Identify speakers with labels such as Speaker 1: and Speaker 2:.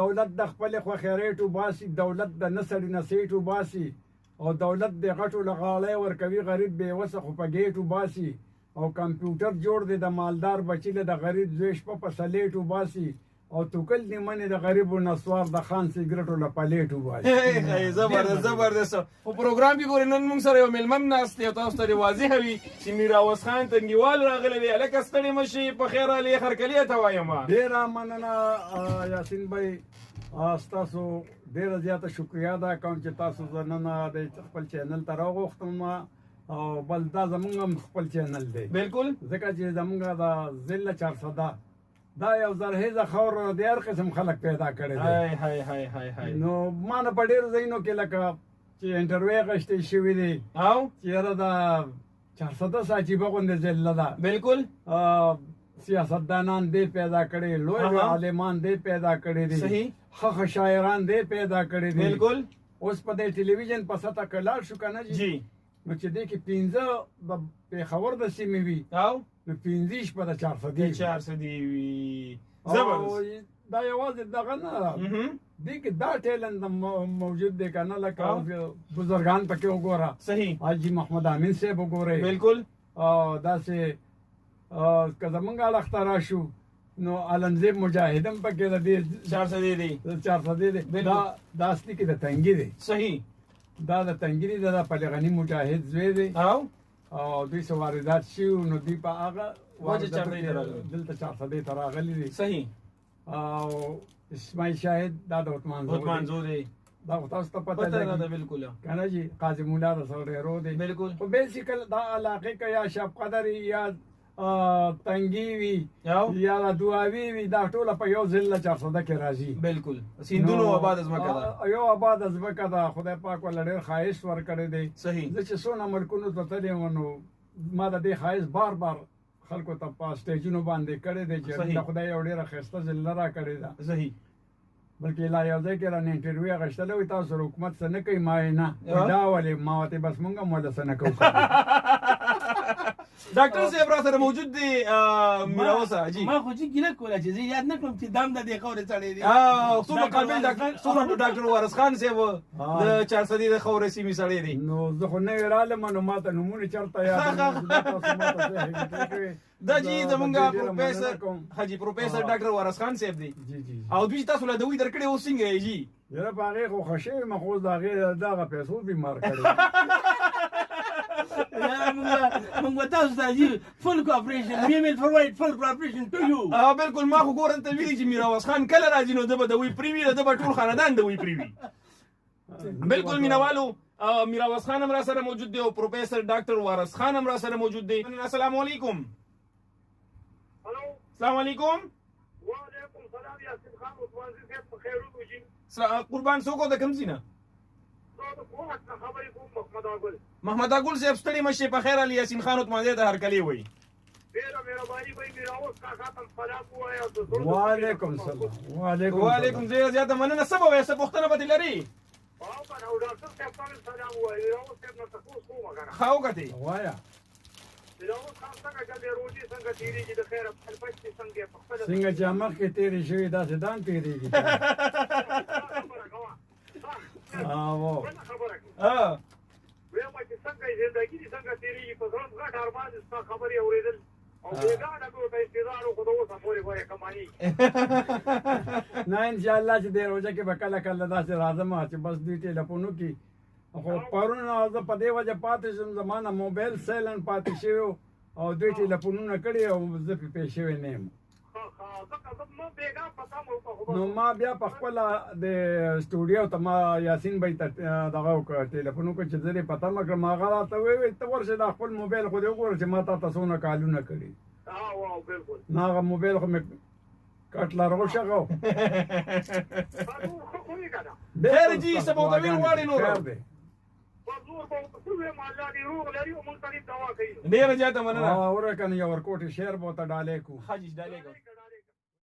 Speaker 1: دولت د خپل خوخه ریټو باسي دولت د نسړي نسیټو باسي او دولت د غټو لغاړې ورکوي غریب به وسه خو په گیټو باسي او کمپیوټر جوړ دی د مالدار بچی له د غریب زویش په سلیټو باسي او توکل نیمنه د غریب نسوار د خان سیګریټو له پلیټو باسي
Speaker 2: زبردست زبردست په پروګرام کې ګورې نن موږ سره یو مېلمن ناست دی او تاسو ته واضح وي چې میراوس خان تنګیوال راغلی دی هلکه ستړي مه شئ په خیر علي خرکلي ته وایم
Speaker 1: ډېره مننه یاسین بھائی ستاسو ډېره زیاته شکریا ده کوم چې تاسو زه نن د خپل چینل ته راوغوښتم او بل دا زمونږ هم خپل چینل دی
Speaker 2: بالکل
Speaker 1: ځکه چې زمونږ د ضلع چارسده دا یو زرهیزه خاوره د هر قسم خلک پیدا کړی دی نو ما نه په ډېرو ځایونو کې لکه چې انټرویو اخیستې شوي دي
Speaker 2: او
Speaker 1: چې یاره د چارسده ساچیبه غوندې ضلع ده
Speaker 2: بالکل
Speaker 1: سیاستدانان دې پیدا کړي لوی عالمان دې پیدا کړي دي
Speaker 2: صحیح
Speaker 1: ښه شاعران دې پیدا کړي دي
Speaker 2: بالکل
Speaker 1: اوس په دې ټلویزیون په سطح کې لاړ شو که نه
Speaker 2: جی
Speaker 1: نو چې دې کې 15 د پېښور د سیمې وي
Speaker 2: او
Speaker 1: نو 15 په د چارسدې
Speaker 2: وي زبردست
Speaker 1: دا یوازې دغه نه دې کې دا ټیلنټ موجود دی که نه لکه بزرګان پکې وګوره
Speaker 2: صحیح
Speaker 1: حاجي محمد امین صاحب وګورئ
Speaker 2: بالکل
Speaker 1: داسې که زمونږ اړخ ته راشو نو علمزیب مجاهد هم پکې د دې چارسدې دی دا اصلي کې د تنګي دی
Speaker 2: صحیح
Speaker 1: دا د تنګي دی د پلغني مجاهد زوی دی او دوی څه واردات شوي نو دوی په هغه دلته چارسدې ته راغلي دي
Speaker 2: صحیح
Speaker 1: او اسماعیل شاهد دا د
Speaker 2: عثمانزو دی
Speaker 1: دا تاسو ته پته
Speaker 2: ده بالکل
Speaker 1: که نه جي قاضي مولا د سړیرو دی
Speaker 2: بالکل
Speaker 1: خو بیسیکل دا علاقې که یا شب قدر یا تنګي وي یا دعاوي وي دا ټوله په یو ضلع چارسده کې راځي
Speaker 2: بالکل سیندونو آباد ځمکه ده
Speaker 1: یو آباد ځمکه ده خدای پاک ولې ډېر ښایست ورکړی دی
Speaker 2: صحیح
Speaker 1: زه چې څونه ملکونو ته تللی وم نو ما د دې ښایست بار بار خلکو ته په سټیجونو باندې کړی دی چې د خدای یو ډېره ښایسته ضلع را کړې ده
Speaker 2: صحیح
Speaker 1: بلکې لا یو ځای کې رانه انټرویو اخیستلی وي تاسو سره حکومت څه نه کوي ما یې نه دا ولې ما ورته بس مونږ هم ولې څه نه کوو
Speaker 2: ډاکټر صاحب را سره موجود دی میراوسه جی
Speaker 3: ما خو چې ګیله کوله چې زه یاد نه کړم چې دام د دې خاورې سړی دی
Speaker 2: څو مقابل ډاکټر وارث خان صاحب د چارسدې د خاورې سیمې سړی دی
Speaker 1: نو زه خو نوی رالم نو ما ته نومونه چېرته یاد
Speaker 2: دا جی زمونږ پروفیسر حاجي پروفیسر ډاکټر وارث خان صاحب دی او دوی تاسو له دوی درکړې اوس څنګه یې جی
Speaker 1: یاره په هغې خو ښه شوي مخ اوس د هغې دغه پیسو بیمار کړی
Speaker 3: موږ به تاسو ته جي فل کوآپریشن وي ویل پرووایډ فل کوآپریشن ټو یو
Speaker 2: بالکل ما خو ګورم ته ویلي چې میراوس خان کله راځي نو ده به د وی پرې وي ده به ټول خاندان د وی پرې وي بالکل مینوالو میراوس خان هم را سره موجود دی او پروفیسر ډاکټر وارث خان هم را سره موجود دی السلام علیکم السلام علیکم
Speaker 4: وعلیکم سلام یاسین خان عثمانزي صاحب په خیر وګورئ
Speaker 2: قربان څوک د کوم ځای نه محمد اګل صاحب ستړي مه شئ په خیر علي یاسین خان عثمانزي ته هرکلي وایي
Speaker 4: ډېره مهرباني وایي میراوس کاکا ته سلام ووایه
Speaker 1: وعلیکم سلام
Speaker 2: وعلیکم ډېره زیاته مننه څه به وایې څه پوښتنه به دې لري
Speaker 4: او ډاکټر صاحب ته مې سلام ووایه میراوس صاحب نه تپوس کومه که نه
Speaker 2: ښه وکتې
Speaker 1: وایه
Speaker 4: میراوس خان څنګه چلې روزي څنګه تېرېږي د خیره خپل بچې څنګه په خپله
Speaker 1: څنګه چې مخکې تېرې شوي داسې دا هم تېرېږي
Speaker 4: خبره کوه بله خبره کوه ویم چې څنګه یې زندګي دې څنګه تېرېږي په زړه غټ ارمان دې ستا خبرې اورېدل او بېګانه مې ورته انتظار وکړو د اوسه پورې وایه کمانېږي
Speaker 1: نه انشاءالله چې دې روژه کې به کله کله داسې راځم چې بس دوی ټېلیفون وکړي خو پرون زه په دې وجه پاتې شوم زما نه موبایل سایلنټ پاتې شوی او دوی ټېلیفونونه کړي او زه پې پې شوی نه یم نو ما بیا په خپله د سټوډیو ته ما یاسین بھائی ته دغه وکړه ټېلیفون وکړه چې زه دې پته مه کړم هغه راته وویل ته ورشې دا خپل موبایل خو دې وګوره چې ما تا ته څونه کالونه کړي نو هغه موبایل خو مې کټ لرغو شغو
Speaker 2: خیر جي سبوتوین غواړي نور ډېره زیاته مننه
Speaker 1: ورکه یو ورکوټې شعر به ورته ډالې کړو
Speaker 2: حاجي ډالې کړو